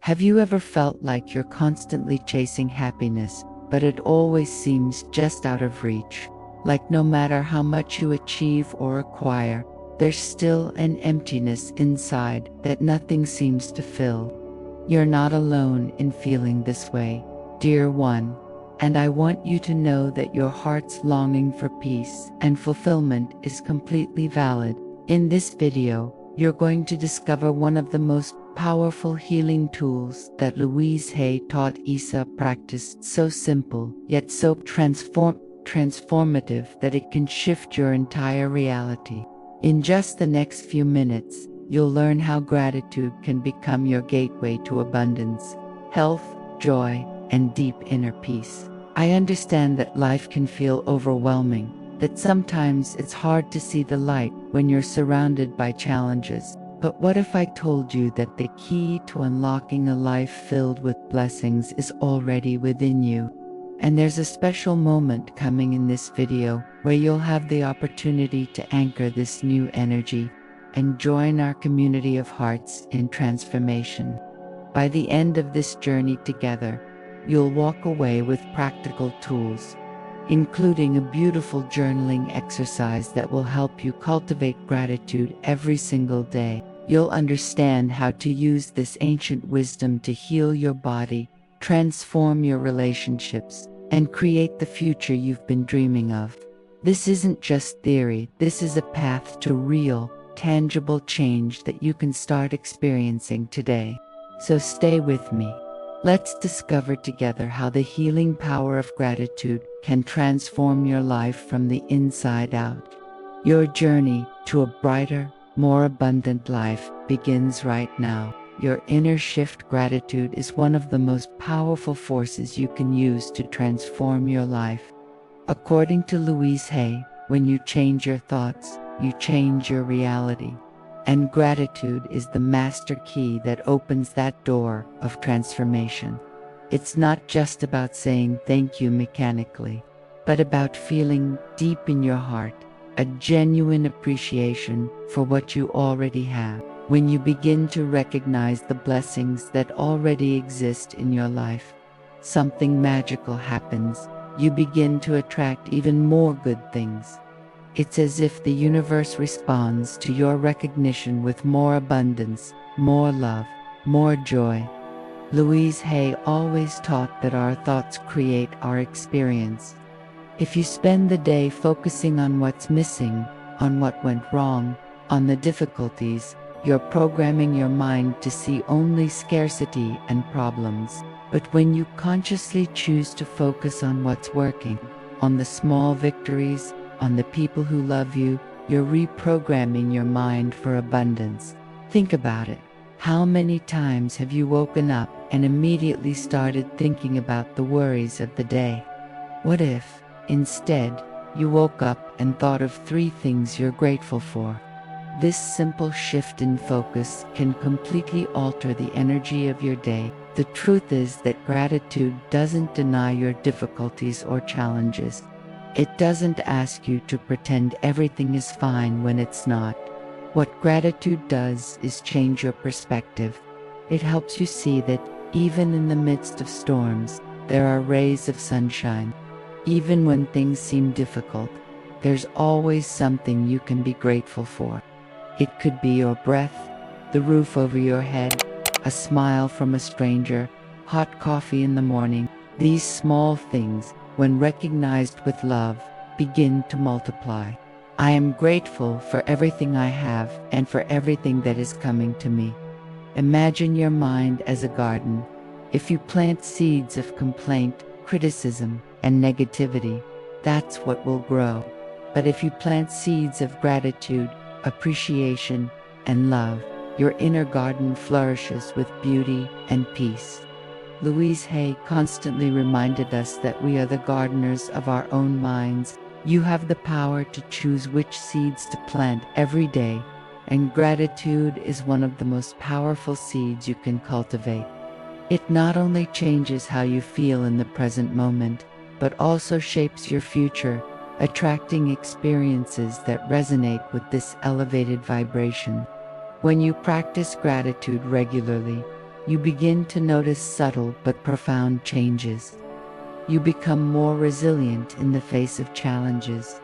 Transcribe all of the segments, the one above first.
Have you ever felt like you're constantly chasing happiness, but it always seems just out of reach? Like no matter how much you achieve or acquire, there's still an emptiness inside that nothing seems to fill. You're not alone in feeling this way, dear one, and I want you to know that your heart's longing for peace and fulfillment is completely valid. In this video, you're going to discover one of the most powerful healing tools that Louise Hay taught Isa practiced, so simple, yet so transformative that it can shift your entire reality. In just the next few minutes, you'll learn how gratitude can become your gateway to abundance, health, joy, and deep inner peace. I understand that life can feel overwhelming, that sometimes it's hard to see the light when you're surrounded by challenges. But what if I told you that the key to unlocking a life filled with blessings is already within you? And there's a special moment coming in this video where you'll have the opportunity to anchor this new energy and join our community of hearts in transformation. By the end of this journey together, you'll walk away with practical tools, including a beautiful journaling exercise that will help you cultivate gratitude every single day. You'll understand how to use this ancient wisdom to heal your body, transform your relationships, and create the future you've been dreaming of. This isn't just theory, this is a path to real, tangible change that you can start experiencing today. So stay with me. Let's discover together how the healing power of gratitude can transform your life from the inside out. Your journey to a brighter, more abundant life begins right now. Your inner shift. Gratitude is one of the most powerful forces you can use to transform your life. According to Louise Hay, when you change your thoughts, you change your reality. And gratitude is the master key that opens that door of transformation. It's not just about saying thank you mechanically, but about feeling deep in your heart a genuine appreciation for what you already have. When you begin to recognize the blessings that already exist in your life, something magical happens. You begin to attract even more good things. It's as if the universe responds to your recognition with more abundance, more love, more joy. Louise Hay always taught that our thoughts create our experience. If you spend the day focusing on what's missing, on what went wrong, on the difficulties, you're programming your mind to see only scarcity and problems. But when you consciously choose to focus on what's working, on the small victories, on the people who love you, you're reprogramming your mind for abundance. Think about it. How many times have you woken up and immediately started thinking about the worries of the day? What if, instead, you woke up and thought of 3 things you're grateful for? This simple shift in focus can completely alter the energy of your day. The truth is that gratitude doesn't deny your difficulties or challenges. It doesn't ask you to pretend everything is fine when it's not. What gratitude does is change your perspective. It helps you see that even in the midst of storms, there are rays of sunshine. Even when things seem difficult, there's always something you can be grateful for. It could be your breath, the roof over your head, a smile from a stranger, hot coffee in the morning. These small things, when recognized with love, begin to multiply. I am grateful for everything I have and for everything that is coming to me. Imagine your mind as a garden. If you plant seeds of complaint, criticism, and negativity, that's what will grow. But if you plant seeds of gratitude, appreciation, and love, your inner garden flourishes with beauty and peace. Louise Hay constantly reminded us that we are the gardeners of our own minds. You have the power to choose which seeds to plant every day, and gratitude is one of the most powerful seeds you can cultivate. It not only changes how you feel in the present moment, but also shapes your future, attracting experiences that resonate with this elevated vibration. When you practice gratitude regularly, you begin to notice subtle but profound changes. You become more resilient in the face of challenges.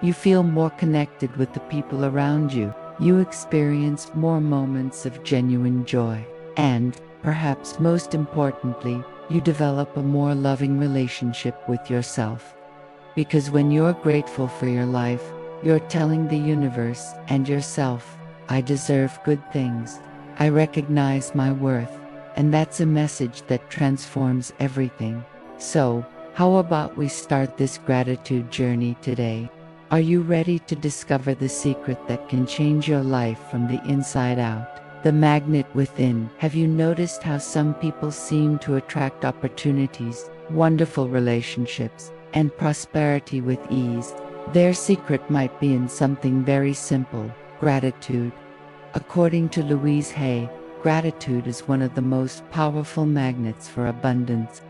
You feel more connected with the people around you. You experience more moments of genuine joy. And, perhaps most importantly, you develop a more loving relationship with yourself. Because when you're grateful for your life, you're telling the universe and yourself, I deserve good things. I recognize my worth. And that's a message that transforms everything. So, how about we start this gratitude journey today? Are you ready to discover the secret that can change your life from the inside out? The magnet within. Have you noticed how some people seem to attract opportunities, wonderful relationships, and prosperity with ease? Their secret might be in something very simple: gratitude. According to Louise Hay, gratitude is one of the most powerful magnets for abundance.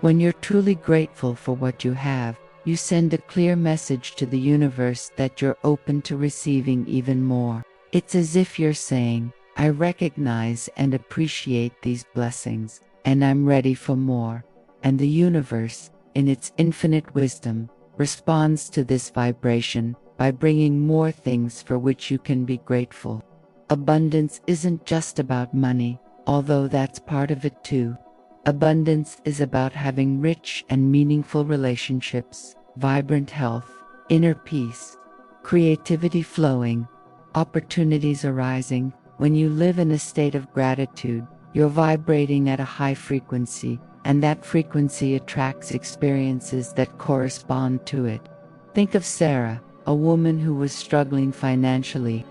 When you're truly grateful for what you have, you send a clear message to the universe that you're open to receiving even more. It's as if you're saying, I recognize and appreciate these blessings, and I'm ready for more. And the universe, in its infinite wisdom, responds to this vibration by bringing more things for which you can be grateful. Abundance isn't just about money, although that's part of it too. Abundance is about having rich and meaningful relationships, vibrant health, inner peace, creativity flowing, opportunities arising. When you live in a state of gratitude, you're vibrating at a high frequency, and that frequency attracts experiences that correspond to it. Think of Sarah, a woman who was struggling financially.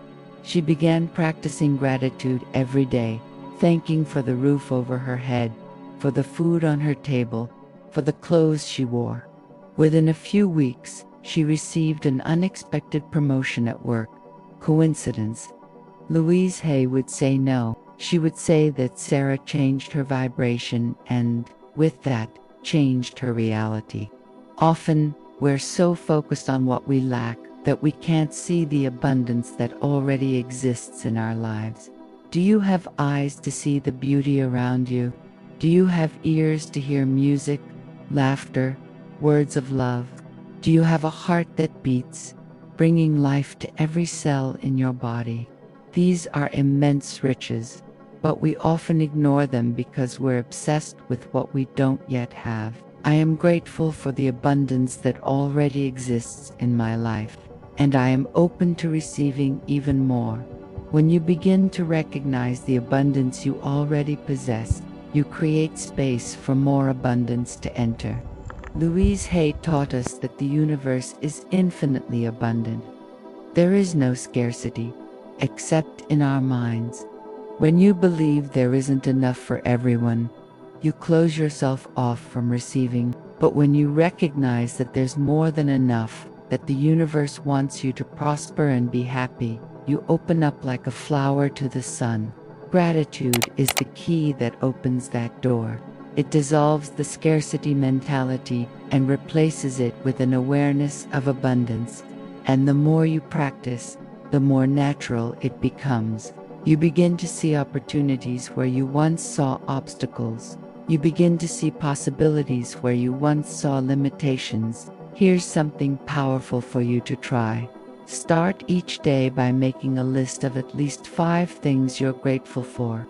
She began practicing gratitude every day, thanking for the roof over her head, for the food on her table, for the clothes she wore. Within a few weeks, she received an unexpected promotion at work. Coincidence? Louise Hay would say no. She would say that Sarah changed her vibration and, with that, changed her reality. Often, we're so focused on what we lack that we can't see the abundance that already exists in our lives. Do you have eyes to see the beauty around you? Do you have ears to hear music, laughter, words of love? Do you have a heart that beats, bringing life to every cell in your body? These are immense riches, but we often ignore them because we're obsessed with what we don't yet have. I am grateful for the abundance that already exists in my life, and I am open to receiving even more. When you begin to recognize the abundance you already possess, you create space for more abundance to enter. Louise Hay taught us that the universe is infinitely abundant. There is no scarcity, except in our minds. When you believe there isn't enough for everyone, you close yourself off from receiving. But when you recognize that there's more than enough, that the universe wants you to prosper and be happy, you open up like a flower to the sun. Gratitude is the key that opens that door. It dissolves the scarcity mentality and replaces it with an awareness of abundance. And the more you practice, the more natural it becomes. You begin to see opportunities where you once saw obstacles. You begin to see possibilities where you once saw limitations. Here's something powerful for you to try. Start each day by making a list of at least 5 things you're grateful for.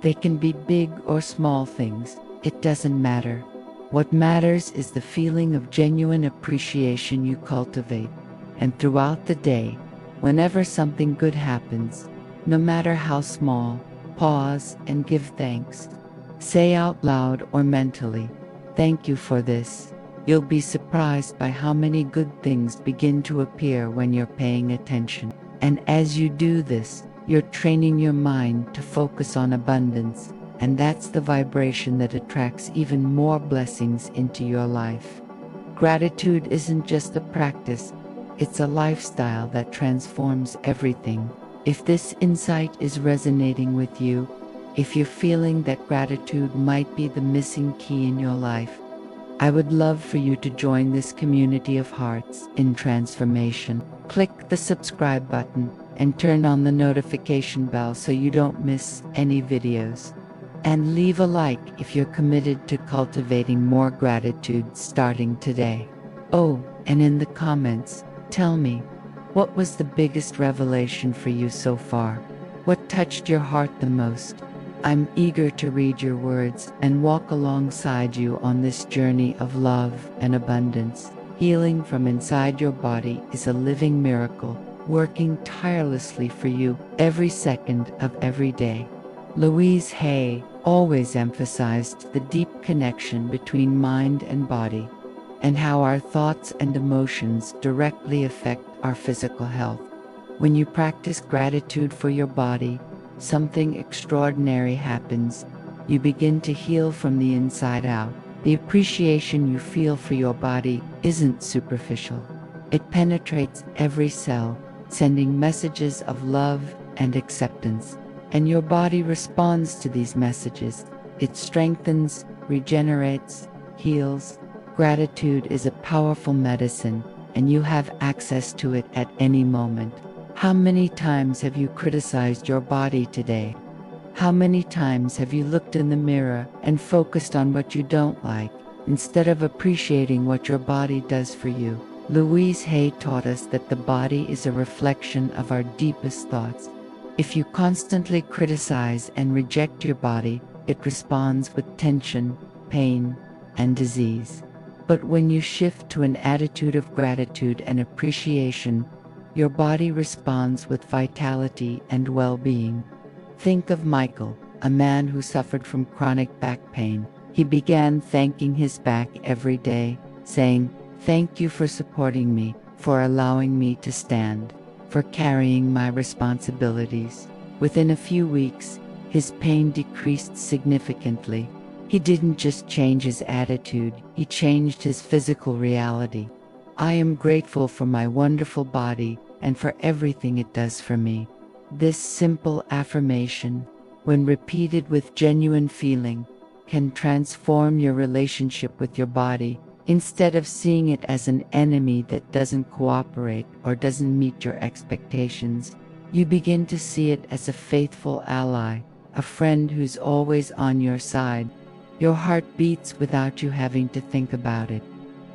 They can be big or small things. It doesn't matter. What matters is the feeling of genuine appreciation you cultivate. And throughout the day, whenever something good happens, no matter how small, pause and give thanks. Say out loud or mentally, thank you for this. You'll be surprised by how many good things begin to appear when you're paying attention. And as you do this, you're training your mind to focus on abundance, and that's the vibration that attracts even more blessings into your life. Gratitude isn't just a practice, it's a lifestyle that transforms everything. If this insight is resonating with you, if you're feeling that gratitude might be the missing key in your life, I would love for you to join this community of hearts in transformation. Click the subscribe button and turn on the notification bell so you don't miss any videos. And leave a like if you're committed to cultivating more gratitude starting today. Oh, and in the comments, tell me, what was the biggest revelation for you so far? What touched your heart the most? I'm eager to read your words and walk alongside you on this journey of love and abundance. Healing from inside your body is a living miracle, working tirelessly for you every second of every day. Louise Hay always emphasized the deep connection between mind and body, and how our thoughts and emotions directly affect our physical health. When you practice gratitude for your body, something extraordinary happens. You begin to heal from the inside out. The appreciation you feel for your body isn't superficial. It penetrates every cell, sending messages of love and acceptance. And your body responds to these messages. It strengthens, regenerates, heals. Gratitude is a powerful medicine, and you have access to it at any moment. How many times have you criticized your body today? How many times have you looked in the mirror and focused on what you don't like, instead of appreciating what your body does for you? Louise Hay taught us that the body is a reflection of our deepest thoughts. If you constantly criticize and reject your body, it responds with tension, pain, and disease. But when you shift to an attitude of gratitude and appreciation, your body responds with vitality and well-being. Think of Michael, a man who suffered from chronic back pain. He began thanking his back every day, saying, "Thank you for supporting me, for allowing me to stand, for carrying my responsibilities." Within a few weeks, his pain decreased significantly. He didn't just change his attitude, he changed his physical reality. I am grateful for my wonderful body and for everything it does for me. This simple affirmation, when repeated with genuine feeling, can transform your relationship with your body. Instead of seeing it as an enemy that doesn't cooperate or doesn't meet your expectations, you begin to see it as a faithful ally, a friend who's always on your side. Your heart beats without you having to think about it.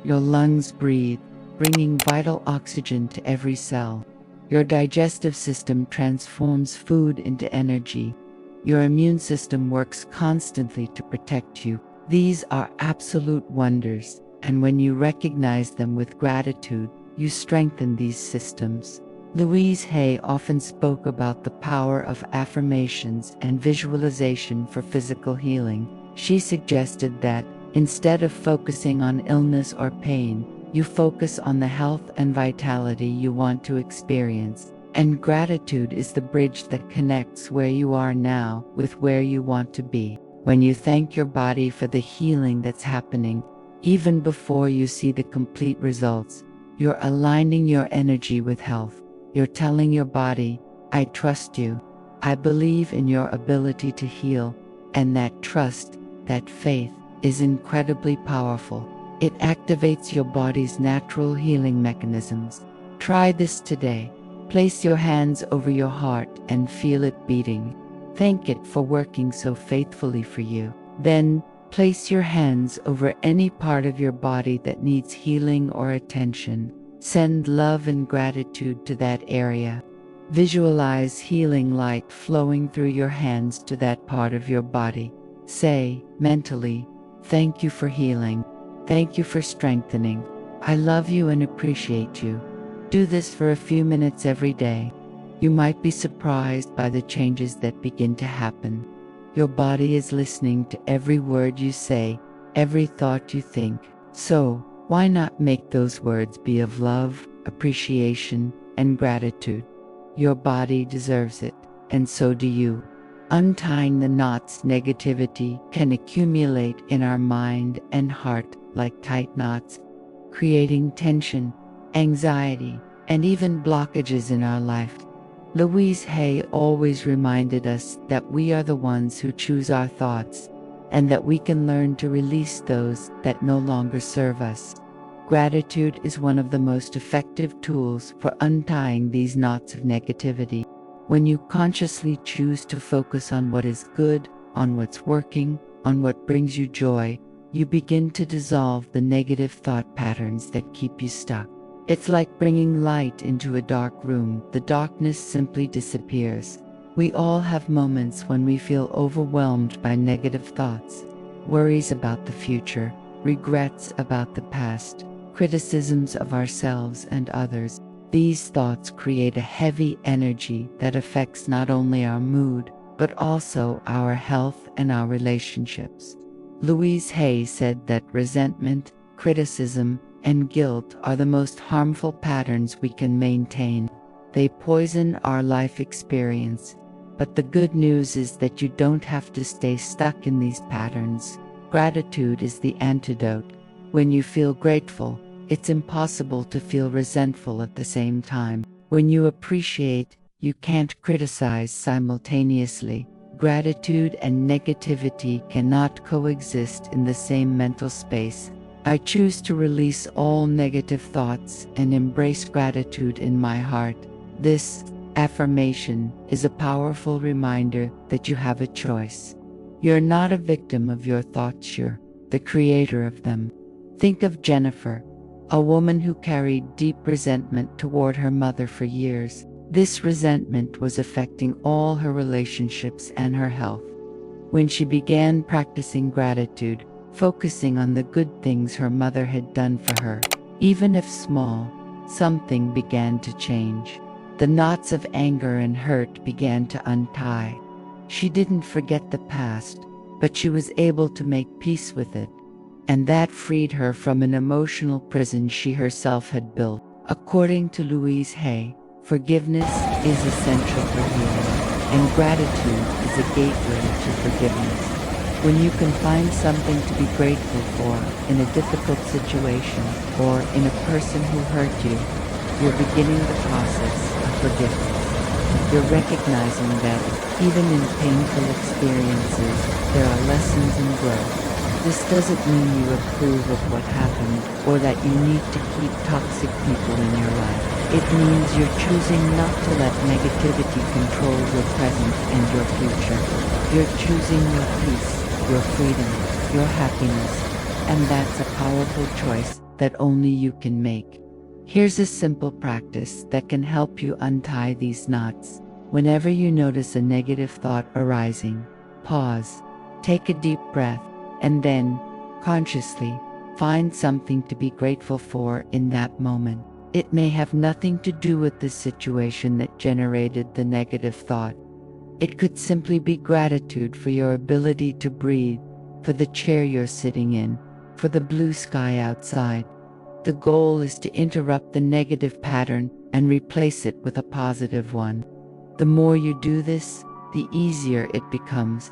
Your lungs breathe, bringing vital oxygen to every cell. Your digestive system transforms food into energy. Your immune system works constantly to protect you. These are absolute wonders, and when you recognize them with gratitude, you strengthen these systems. Louise Hay often spoke about the power of affirmations and visualization for physical healing. She suggested that, instead of focusing on illness or pain, you focus on the health and vitality you want to experience. And gratitude is the bridge that connects where you are now with where you want to be. When you thank your body for the healing that's happening, even before you see the complete results, you're aligning your energy with health. You're telling your body, "I trust you. I believe in your ability to heal." And that trust, that faith, is incredibly powerful. It activates your body's natural healing mechanisms. Try this today. Place your hands over your heart and feel it beating. Thank it for working so faithfully for you. Then, place your hands over any part of your body that needs healing or attention. Send love and gratitude to that area. Visualize healing light flowing through your hands to that part of your body. Say, mentally, "Thank you for healing. Thank you for strengthening. I love you and appreciate you." Do this for a few minutes every day. You might be surprised by the changes that begin to happen. Your body is listening to every word you say, every thought you think. So, why not make those words be of love, appreciation, and gratitude? Your body deserves it, and so do you. Untying the knots negativity can accumulate in our mind and heart like tight knots, creating tension, anxiety, and even blockages in our life. Louise Hay always reminded us that we are the ones who choose our thoughts, and that we can learn to release those that no longer serve us. Gratitude is one of the most effective tools for untying these knots of negativity. When you consciously choose to focus on what is good, on what's working, on what brings you joy, you begin to dissolve the negative thought patterns that keep you stuck. It's like bringing light into a dark room. The darkness simply disappears. We all have moments when we feel overwhelmed by negative thoughts, worries about the future, regrets about the past, criticisms of ourselves and others. These thoughts create a heavy energy that affects not only our mood, but also our health and our relationships. Louise Hay said that resentment, criticism, and guilt are the most harmful patterns we can maintain. They poison our life experience. But the good news is that you don't have to stay stuck in these patterns. Gratitude is the antidote. When you feel grateful, it's impossible to feel resentful at the same time. When you appreciate, you can't criticize simultaneously. Gratitude and negativity cannot coexist in the same mental space. I choose to release all negative thoughts and embrace gratitude in my heart. This affirmation is a powerful reminder that you have a choice. You're not a victim of your thoughts, you're the creator of them. Think of Jennifer, a woman who carried deep resentment toward her mother for years. This resentment was affecting all her relationships and her health. When she began practicing gratitude, focusing on the good things her mother had done for her, even if small, something began to change. The knots of anger and hurt began to untie. She didn't forget the past, but she was able to make peace with it, and that freed her from an emotional prison she herself had built. According to Louise Hay, forgiveness is essential for healing, and gratitude is a gateway to forgiveness. When you can find something to be grateful for in a difficult situation or in a person who hurt you, you're beginning the process of forgiveness. You're recognizing that even in painful experiences, there are lessons and growth. This doesn't mean you approve of what happened or that you need to keep toxic people in your life. It means you're choosing not to let negativity control your present and your future. You're choosing your peace, your freedom, your happiness, and that's a powerful choice that only you can make. Here's a simple practice that can help you untie these knots. Whenever you notice a negative thought arising, pause, take a deep breath, and then, consciously, find something to be grateful for in that moment. It may have nothing to do with the situation that generated the negative thought. It could simply be gratitude for your ability to breathe, for the chair you're sitting in, for the blue sky outside. The goal is to interrupt the negative pattern and replace it with a positive one. The more you do this, the easier it becomes.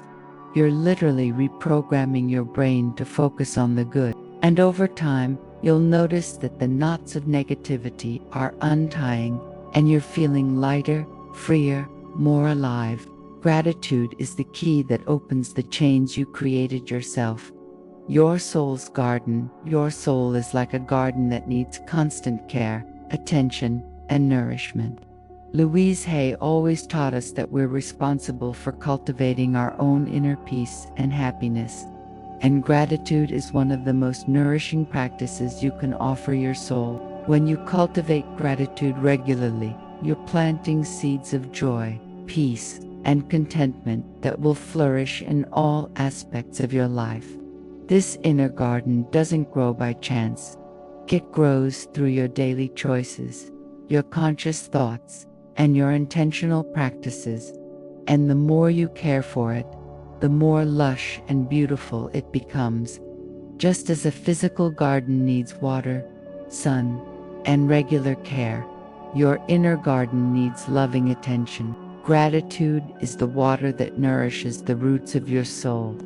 You're literally reprogramming your brain to focus on the good. And over time, you'll notice that the knots of negativity are untying and you're feeling lighter, freer, more alive. Gratitude is the key that opens the chains you created yourself. Your soul's garden. Your soul is like a garden that needs constant care, attention, and nourishment. Louise Hay always taught us that we're responsible for cultivating our own inner peace and happiness. And gratitude is one of the most nourishing practices you can offer your soul. When you cultivate gratitude regularly, you're planting seeds of joy, peace, and contentment that will flourish in all aspects of your life. This inner garden doesn't grow by chance. It grows through your daily choices, your conscious thoughts, and your intentional practices. And the more you care for it, the more lush and beautiful it becomes. Just as a physical garden needs water, sun, and regular care, your inner garden needs loving attention. Gratitude is the water that nourishes the roots of your soul.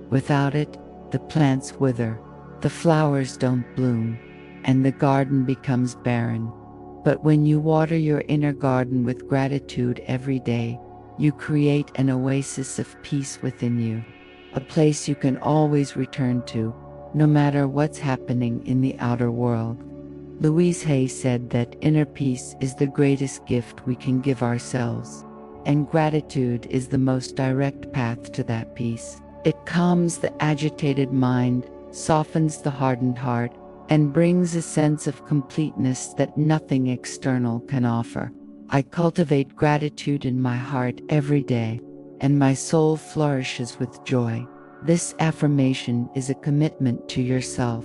Without it, the plants wither, the flowers don't bloom, and the garden becomes barren. But when you water your inner garden with gratitude every day, you create an oasis of peace within you, a place you can always return to, no matter what's happening in the outer world. Louise Hay said that inner peace is the greatest gift we can give ourselves. and gratitude is the most direct path to that peace. It calms the agitated mind, softens the hardened heart, and brings a sense of completeness that nothing external can offer. I cultivate gratitude in my heart every day, and my soul flourishes with joy. This affirmation is a commitment to yourself,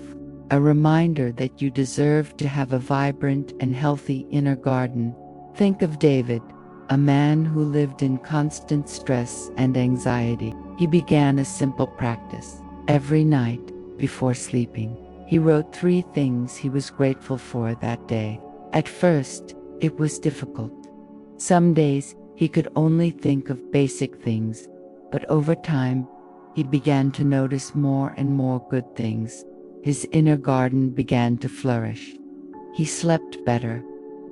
a reminder that you deserve to have a vibrant and healthy inner garden. Think of David, a man who lived in constant stress and anxiety. He began a simple practice. Every night, before sleeping, he wrote 3 things he was grateful for that day. At first, it was difficult. Some days, he could only think of basic things, but over time, he began to notice more and more good things. His inner garden began to flourish. He slept better,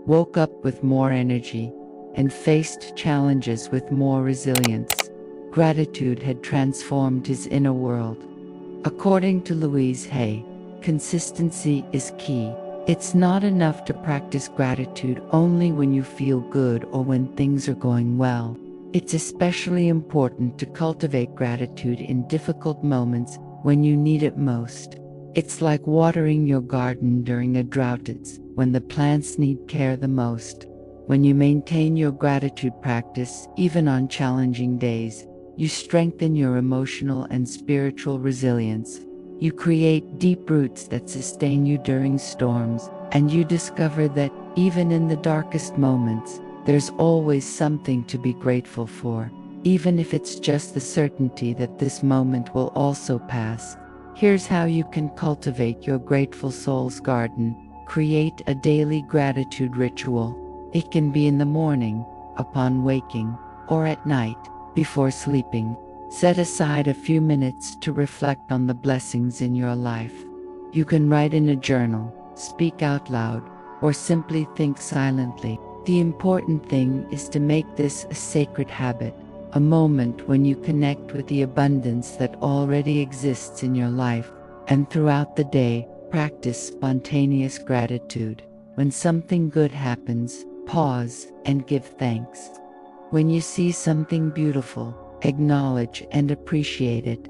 woke up with more energy, and faced challenges with more resilience. Gratitude had transformed his inner world. According to Louise Hay, consistency is key. It's not enough to practice gratitude only when you feel good or when things are going well. It's especially important to cultivate gratitude in difficult moments when you need it most. It's like watering your garden during a drought. It's when the plants need care the most. When you maintain your gratitude practice, even on challenging days, you strengthen your emotional and spiritual resilience. You create deep roots that sustain you during storms, and you discover that even in the darkest moments, there's always something to be grateful for, even if it's just the certainty that this moment will also pass. Here's how you can cultivate your grateful soul's garden. Create a daily gratitude ritual. It can be in the morning, upon waking, or at night, before sleeping. Set aside a few minutes to reflect on the blessings in your life. You can write in a journal, speak out loud, or simply think silently. The important thing is to make this a sacred habit, a moment when you connect with the abundance that already exists in your life. And throughout the day, practice spontaneous gratitude. When something good happens, pause and give thanks. When you see something beautiful, acknowledge and appreciate it.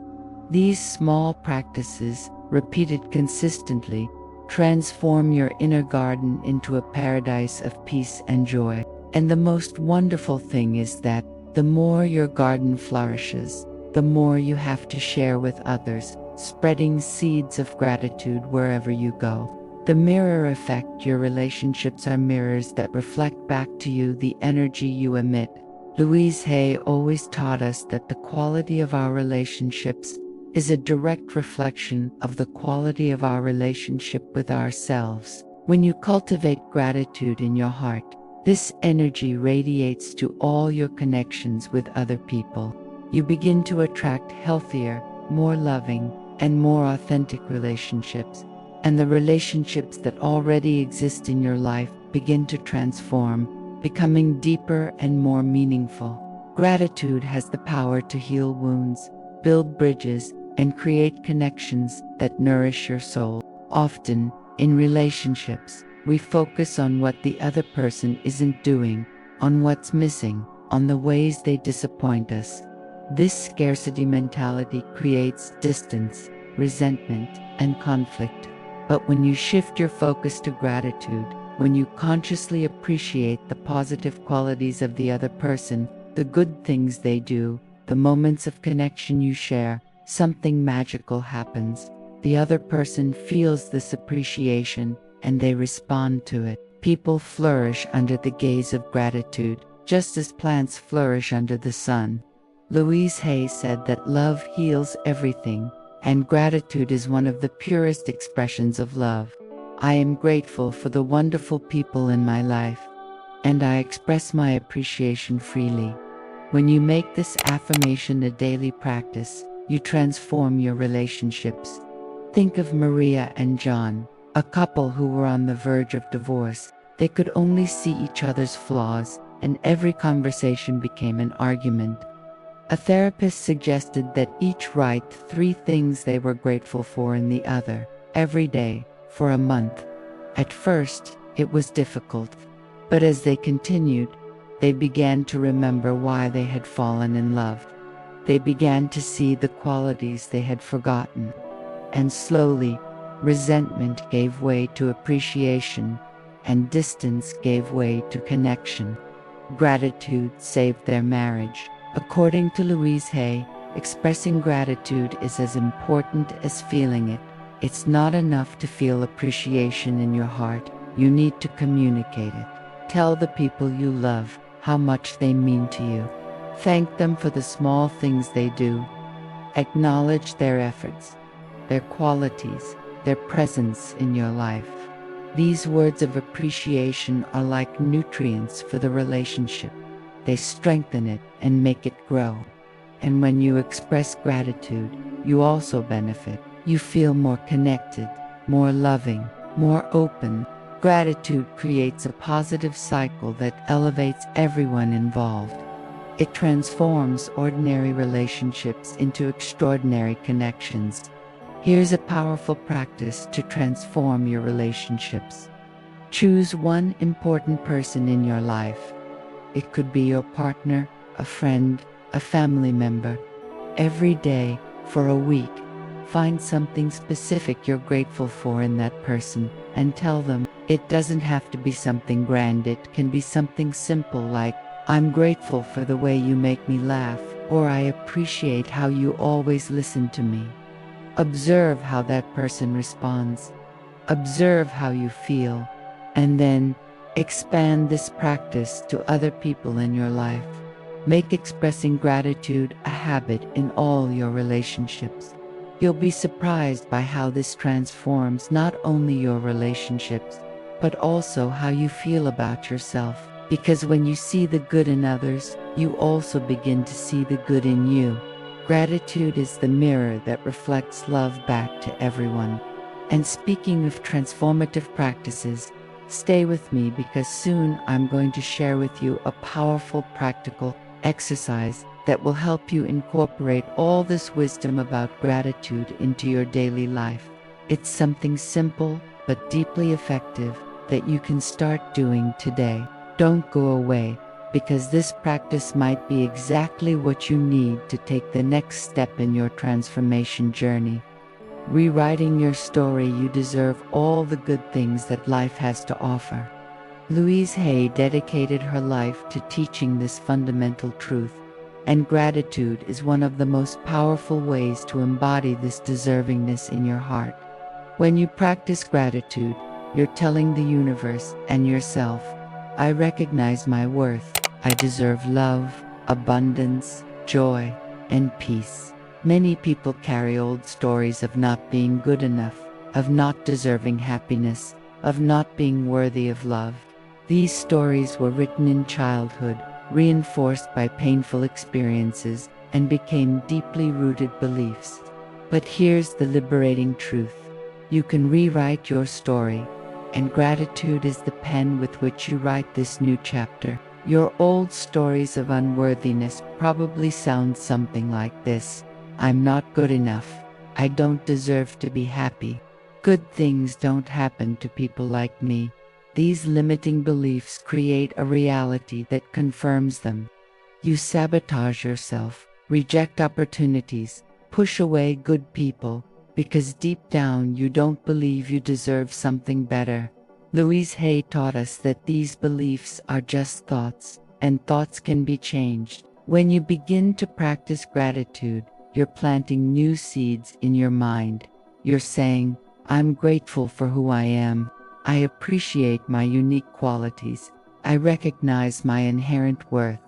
These small practices, repeated consistently, transform your inner garden into a paradise of peace and joy. And the most wonderful thing is that the more your garden flourishes, the more you have to share with others, spreading seeds of gratitude wherever you go. The mirror effect. Your relationships are mirrors that reflect back to you the energy you emit. Louise Hay always taught us that the quality of our relationships is a direct reflection of the quality of our relationship with ourselves. When you cultivate gratitude in your heart, this energy radiates to all your connections with other people. You begin to attract healthier, more loving, and more authentic relationships. And the relationships that already exist in your life begin to transform, becoming deeper and more meaningful. Gratitude has the power to heal wounds, build bridges, and create connections that nourish your soul. Often, in relationships, we focus on what the other person isn't doing, on what's missing, on the ways they disappoint us. This scarcity mentality creates distance, resentment, and conflict. But when you shift your focus to gratitude, when you consciously appreciate the positive qualities of the other person, the good things they do, the moments of connection you share, something magical happens. The other person feels this appreciation, and they respond to it. People flourish under the gaze of gratitude, just as plants flourish under the sun. Louise Hay said that love heals everything, and gratitude is one of the purest expressions of love. I am grateful for the wonderful people in my life, and I express my appreciation freely. When you make this affirmation a daily practice, you transform your relationships. Think of Maria and John, a couple who were on the verge of divorce. They could only see each other's flaws, and every conversation became an argument. A therapist suggested that each write 3 things they were grateful for in the other, every day, for a month. At first, it was difficult, but as they continued, They began to remember why they had fallen in love. They began to see the qualities they had forgotten. And slowly, resentment gave way to appreciation, and distance gave way to connection. Gratitude saved their marriage. According to Louise Hay, expressing gratitude is as important as feeling it. It's not enough to feel appreciation in your heart, you need to communicate it. Tell the people you love how much they mean to you. Thank them for the small things they do. Acknowledge their efforts, their qualities, their presence in your life. These words of appreciation are like nutrients for the relationship. They strengthen it and make it grow. And when you express gratitude, you also benefit. You feel more connected, more loving, more open. Gratitude creates a positive cycle that elevates everyone involved. It transforms ordinary relationships into extraordinary connections. Here's a powerful practice to transform your relationships. Choose one important person in your life. It could be your partner, a friend, a family member. Every day, for a week, find something specific you're grateful for in that person and tell them. It doesn't have to be something grand, it can be something simple like, "I'm grateful for the way you make me laugh," or "I appreciate how you always listen to me." Observe how that person responds. Observe how you feel. And then, expand this practice to other people in your life. Make expressing gratitude a habit in all your relationships. You'll be surprised by how this transforms not only your relationships, but also how you feel about yourself. Because when you see the good in others, you also begin to see the good in you. Gratitude is the mirror that reflects love back to everyone. And speaking of transformative practices, stay with me because soon I'm going to share with you a powerful practical exercise that will help you incorporate all this wisdom about gratitude into your daily life. It's something simple but deeply effective that you can start doing today. Don't go away, because this practice might be exactly what you need to take the next step in your transformation journey. Rewriting your story, you deserve all the good things that life has to offer. Louise Hay dedicated her life to teaching this fundamental truth, and gratitude is one of the most powerful ways to embody this deservingness in your heart. When you practice gratitude, you're telling the universe and yourself, "I recognize my worth. I deserve love, abundance, joy, and peace." Many people carry old stories of not being good enough, of not deserving happiness, of not being worthy of love. These stories were written in childhood, reinforced by painful experiences, and became deeply rooted beliefs. But here's the liberating truth. You can rewrite your story, and gratitude is the pen with which you write this new chapter. Your old stories of unworthiness probably sound something like this: "I'm not good enough. I don't deserve to be happy. Good things don't happen to people like me." These limiting beliefs create a reality that confirms them. You sabotage yourself, reject opportunities, push away good people, because deep down you don't believe you deserve something better. Louise Hay taught us that these beliefs are just thoughts, and thoughts can be changed. When you begin to practice gratitude, you're planting new seeds in your mind. You're saying, "I'm grateful for who I am. I appreciate my unique qualities. I recognize my inherent worth."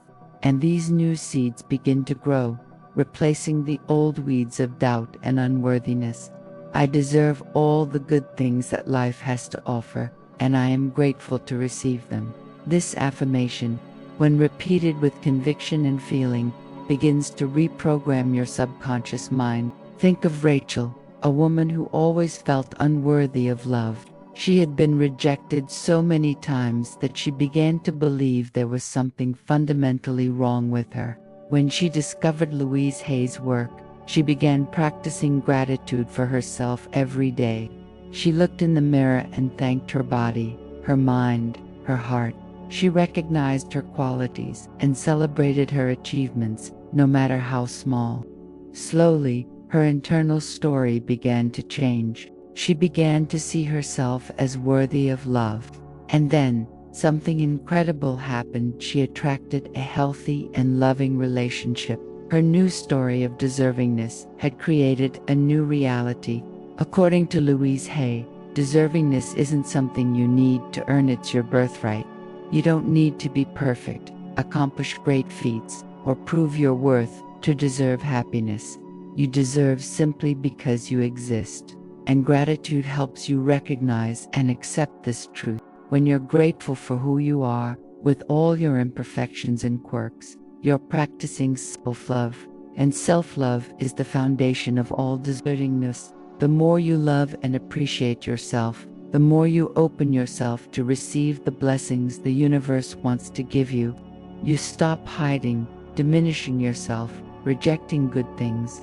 And these new seeds begin to grow, replacing the old weeds of doubt and unworthiness. I deserve all the good things that life has to offer, and I am grateful to receive them. This affirmation, when repeated with conviction and feeling, begins to reprogram your subconscious mind. Think of Rachel, a woman who always felt unworthy of love. She had been rejected so many times that she began to believe there was something fundamentally wrong with her. When she discovered Louise Hay's work, she began practicing gratitude for herself every day. She looked in the mirror and thanked her body, her mind, her heart. She recognized her qualities and celebrated her achievements, no matter how small. Slowly, her internal story began to change. She began to see herself as worthy of love. And then, something incredible happened. She attracted a healthy and loving relationship. Her new story of deservingness had created a new reality. According to Louise Hay, deservingness isn't something you need to earn, it's your birthright. You don't need to be perfect, accomplish great feats, or prove your worth to deserve happiness. You deserve simply because you exist. And gratitude helps you recognize and accept this truth. When you're grateful for who you are, with all your imperfections and quirks, you're practicing self-love. And self-love is the foundation of all deservingness. The more you love and appreciate yourself, the more you open yourself to receive the blessings the universe wants to give you. You stop hiding, diminishing yourself, rejecting good things.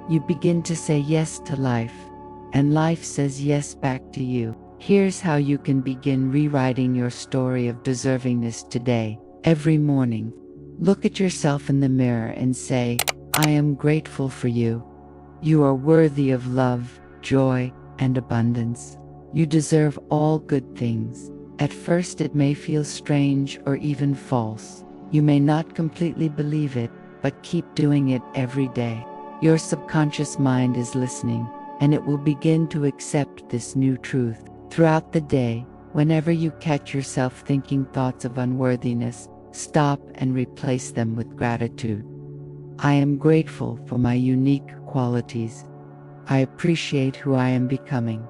You begin to say yes to life, and life says yes back to you. Here's how you can begin rewriting your story of deservingness today. Every morning, look at yourself in the mirror and say, I am grateful for you. You are worthy of love, joy, and abundance. You deserve all good things. At first it may feel strange or even false. You may not completely believe it, but keep doing it every day. Your subconscious mind is listening, and it will begin to accept this new truth. Throughout the day, whenever you catch yourself thinking thoughts of unworthiness, stop and replace them with gratitude. I am grateful for my unique qualities. I appreciate who I am becoming.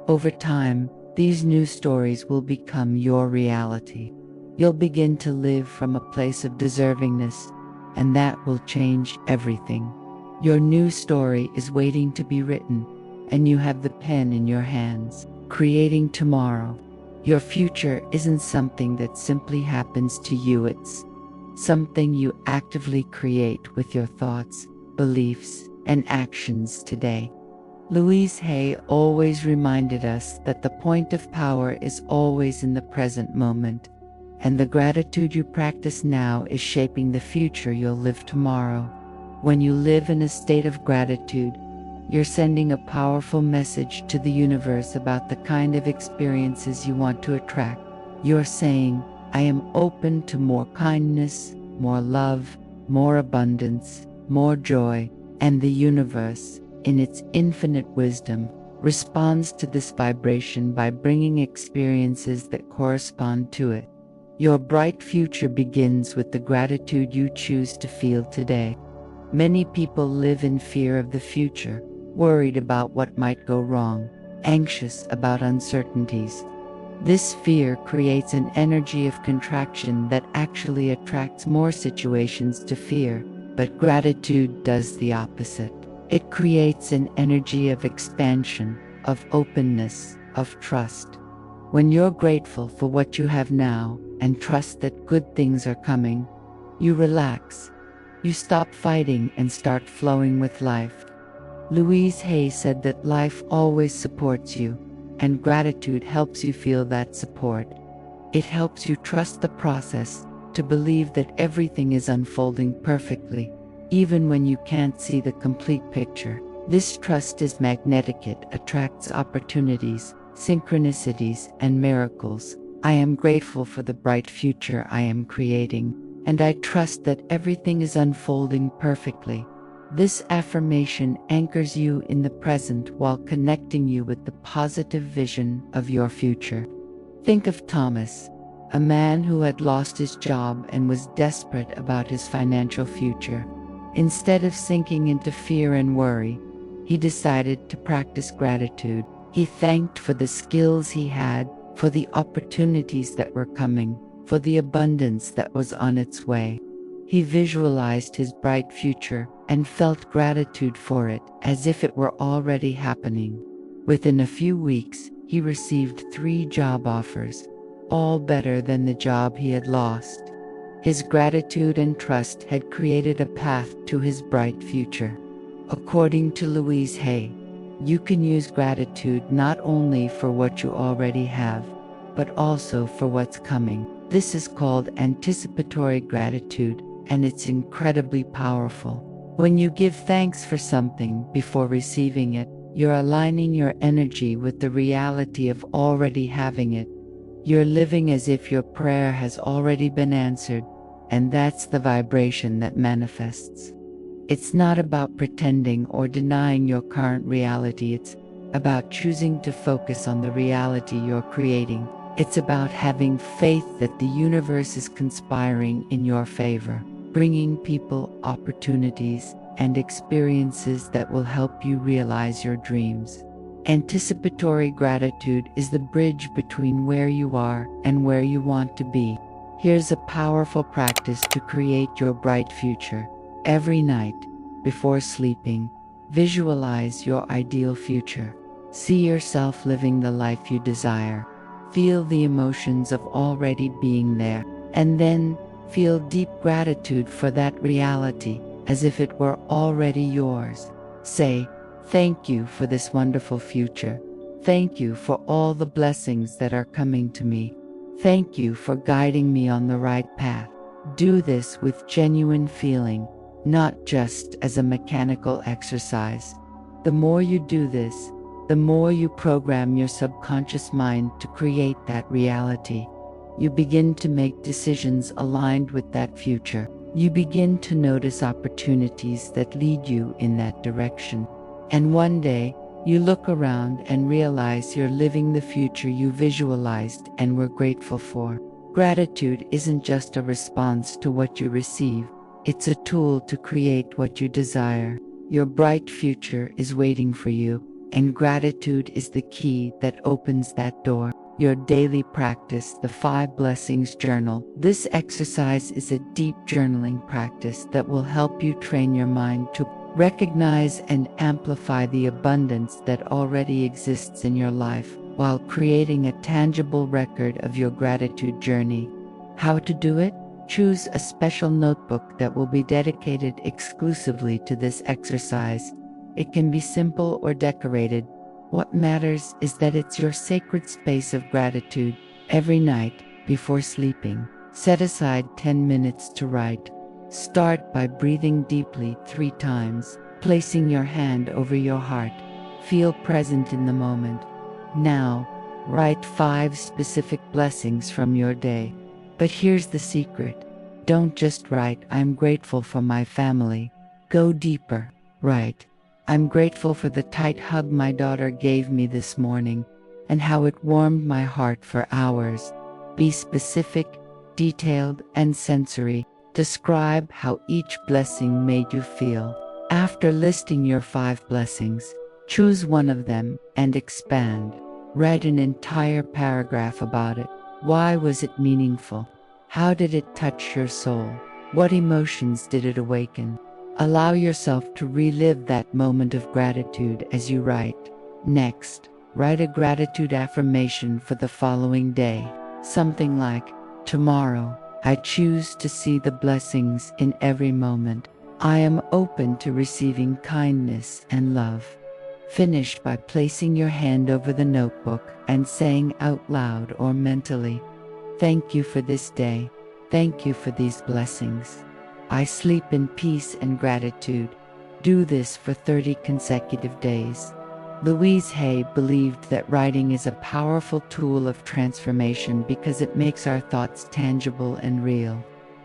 Over time, these new stories will become your reality. You'll begin to live from a place of deservingness, and that will change everything. Your new story is waiting to be written, and you have the pen in your hands, creating tomorrow. Your future isn't something that simply happens to you, it's something you actively create with your thoughts, beliefs, and actions today. Louise Hay always reminded us that the point of power is always in the present moment, and the gratitude you practice now is shaping the future you'll live tomorrow. When you live in a state of gratitude, you're sending a powerful message to the universe about the kind of experiences you want to attract. You're saying, I am open to more kindness, more love, more abundance, more joy, and the universe, in its infinite wisdom, responds to this vibration by bringing experiences that correspond to it. Your bright future begins with the gratitude you choose to feel today. Many people live in fear of the future, worried about what might go wrong, anxious about uncertainties. This fear creates an energy of contraction that actually attracts more situations to fear, but gratitude does the opposite. It creates an energy of expansion, of openness, of trust. When you're grateful for what you have now and trust that good things are coming, you relax. You stop fighting and start flowing with life. Louise Hay said that life always supports you, and gratitude helps you feel that support. It helps you trust the process, to believe that everything is unfolding perfectly, even when you can't see the complete picture. This trust is magnetic. It attracts opportunities, synchronicities, and miracles. I am grateful for the bright future I am creating, and I trust that everything is unfolding perfectly. This affirmation anchors you in the present while connecting you with the positive vision of your future. Think of Thomas, a man who had lost his job and was desperate about his financial future. Instead of sinking into fear and worry, he decided to practice gratitude. He thanked for the skills he had, for the opportunities that were coming, for the abundance that was on its way. He visualized his bright future and felt gratitude for it as if it were already happening. Within a few weeks, he received 3 job offers, all better than the job he had lost. His gratitude and trust had created a path to his bright future. According to Louise Hay, you can use gratitude not only for what you already have, but also for what's coming. This is called anticipatory gratitude, and it's incredibly powerful. When you give thanks for something before receiving it, you're aligning your energy with the reality of already having it. You're living as if your prayer has already been answered, and that's the vibration that manifests. It's not about pretending or denying your current reality, it's about choosing to focus on the reality you're creating. It's about having faith that the universe is conspiring in your favor, bringing people, opportunities, and experiences that will help you realize your dreams. Anticipatory gratitude is the bridge between where you are and where you want to be. Here's a powerful practice to create your bright future. Every night, before sleeping, visualize your ideal future. See yourself living the life you desire. Feel the emotions of already being there, and then feel deep gratitude for that reality, as if it were already yours. Say, "Thank you for this wonderful future. Thank you for all the blessings that are coming to me. Thank you for guiding me on the right path." Do this with genuine feeling, not just as a mechanical exercise. The more you do this, the more you program your subconscious mind to create that reality. You begin to make decisions aligned with that future. You begin to notice opportunities that lead you in that direction. And one day, you look around and realize you're living the future you visualized and were grateful for. Gratitude isn't just a response to what you receive, it's a tool to create what you desire. Your bright future is waiting for you, and gratitude is the key that opens that door. Your daily practice, the 5 Blessings Journal. This exercise is a deep journaling practice that will help you train your mind to recognize and amplify the abundance that already exists in your life, while creating a tangible record of your gratitude journey. How to do it? Choose a special notebook that will be dedicated exclusively to this exercise. It can be simple or decorated. What matters is that it's your sacred space of gratitude. Every night, before sleeping, set aside 10 minutes to write. Start by breathing deeply 3 times, placing your hand over your heart. Feel present in the moment. Now, write 5 specific blessings from your day. But here's the secret. Don't just write, "I'm grateful for my family." Go deeper. Write, "I'm grateful for the tight hug my daughter gave me this morning, and how it warmed my heart for hours." Be specific, detailed, and sensory. Describe how each blessing made you feel. After listing your 5 blessings, choose one of them and expand. Write an entire paragraph about it. Why was it meaningful? How did it touch your soul? What emotions did it awaken? Allow yourself to relive that moment of gratitude as you write. Next, write a gratitude affirmation for the following day. Something like, "Tomorrow, I choose to see the blessings in every moment. I am open to receiving kindness and love." Finish by placing your hand over the notebook and saying out loud or mentally, "Thank you for this day. Thank you for these blessings. I sleep in peace and gratitude." Do this for 30 consecutive days. Louise Hay believed that writing is a powerful tool of transformation because it makes our thoughts tangible and real.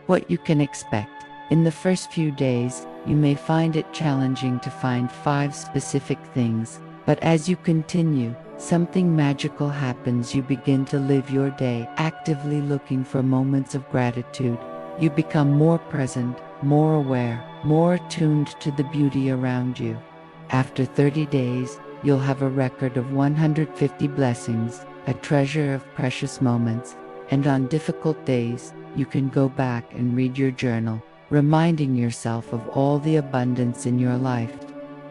What you can expect. In the first few days, you may find it challenging to find 5 specific things, but as you continue, something magical happens. You begin to live your day actively looking for moments of gratitude. You become more present, more aware, more attuned to the beauty around you. After 30 days, you'll have a record of 150 blessings, a treasure of precious moments, and on difficult days, you can go back and read your journal, reminding yourself of all the abundance in your life.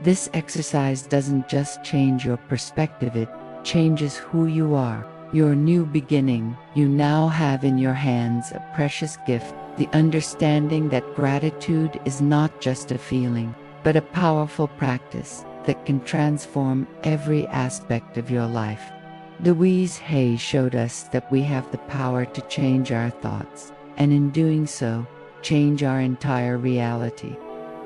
This exercise doesn't just change your perspective, it changes who you are. Your new beginning. You now have in your hands a precious gift, the understanding that gratitude is not just a feeling, but a powerful practice that can transform every aspect of your life. Louise Hay showed us that we have the power to change our thoughts, and in doing so, change our entire reality.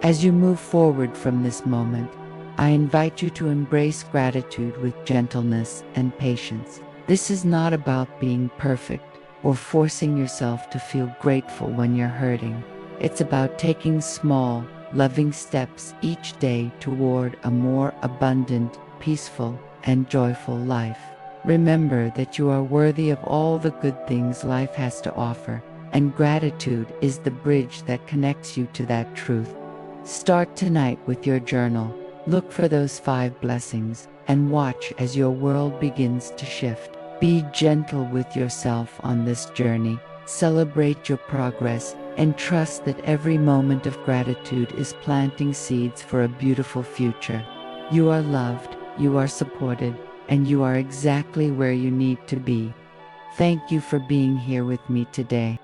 As you move forward from this moment, I invite you to embrace gratitude with gentleness and patience. This is not about being perfect or forcing yourself to feel grateful when you're hurting. It's about taking small, loving steps each day toward a more abundant, peaceful, and joyful life. Remember that you are worthy of all the good things life has to offer, and gratitude is the bridge that connects you to that truth. Start tonight with your journal. Look for those 5 blessings and watch as your world begins to shift. Be gentle with yourself on this journey. Celebrate your progress and trust that every moment of gratitude is planting seeds for a beautiful future. You are loved, you are supported, and you are exactly where you need to be. Thank you for being here with me today.